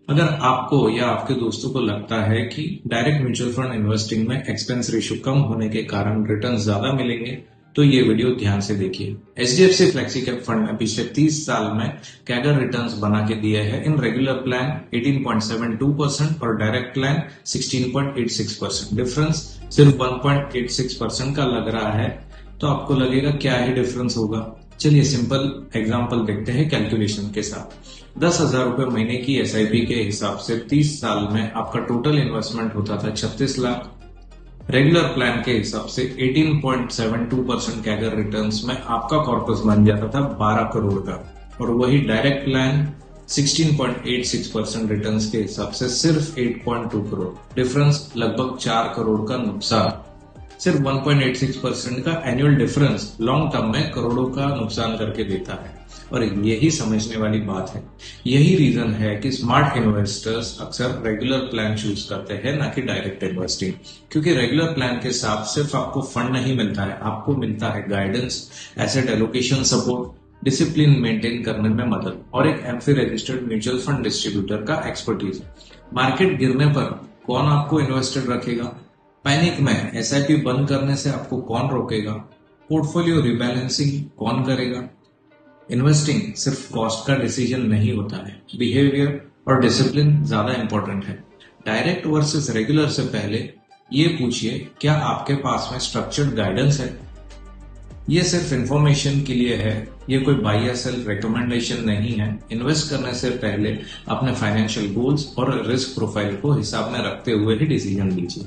अगर आपको या आपके दोस्तों को लगता है कि डायरेक्ट म्यूचुअल फंड इन्वेस्टिंग में एक्सपेंस रेशियो कम होने के कारण रिटर्न ज्यादा मिलेंगे, तो ये वीडियो ध्यान से देखिए। एचडीएफसी फ्लेक्सी कैप फंड ने पिछले 30 साल में कैगर रिटर्न्स बना के दिए हैं। इन रेगुलर प्लान 18.72% और डायरेक्ट प्लान 16.86%। डिफरेंस सिर्फ 1.86% का लग रहा है, तो आपको लगेगा क्या ही डिफरेंस होगा। चलिए सिंपल एग्जांपल देखते हैं कैलकुलेशन के साथ। 10,000 रुपए महीने की एसआईपी के हिसाब से 30 साल में आपका टोटल इन्वेस्टमेंट होता था 36 लाख। रेगुलर प्लान के हिसाब से 18.72% कैगर रिटर्न्स में आपका कॉर्पस बन जाता था 12 करोड़ का, और वही डायरेक्ट प्लान 16.86% रिटर्न्स के हिसाब से सिर्फ 8.2 करोड़। डिफरेंस लगभग 4 करोड़ का नुकसान। सिर्फ 1.86% का एनुअल डिफरेंस लॉन्ग टर्म में करोड़ों का नुकसान करके देता है, और यही समझने वाली बात है। यही रीजन है कि स्मार्ट इन्वेस्टर्स अक्सर रेगुलर प्लान चूज करते हैं, ना कि डायरेक्ट इन्वेस्टिंग। क्योंकि रेगुलर प्लान के साथ सिर्फ आपको फंड नहीं मिलता है, आपको मिलता है guidance, asset allocation support, discipline maintain करने में मदद, और एक AMFI registered mutual fund distributor का एक्सपर्टीज। मार्केट गिरने पर कौन आपको इन्वेस्टेड रखेगा? पैनिक में एसआईपी बंद करने से आपको कौन रोकेगा? पोर्टफोलियो रिबैलेंसिंग कौन करेगा? इन्वेस्टिंग सिर्फ कॉस्ट का डिसीजन नहीं होता है, बिहेवियर और डिसिप्लिन ज्यादा इंपॉर्टेंट है। डायरेक्ट वर्सेस रेगुलर से पहले ये पूछिए, क्या आपके पास में स्ट्रक्चर्ड गाइडेंस है? ये सिर्फ इंफॉर्मेशन के लिए है, ये कोई बाय या सेल रिकमेंडेशन नहीं है। इन्वेस्ट करने से पहले अपने फाइनेंशियल गोल्स और रिस्क प्रोफाइल को हिसाब में रखते हुए ही डिसीजन लीजिए।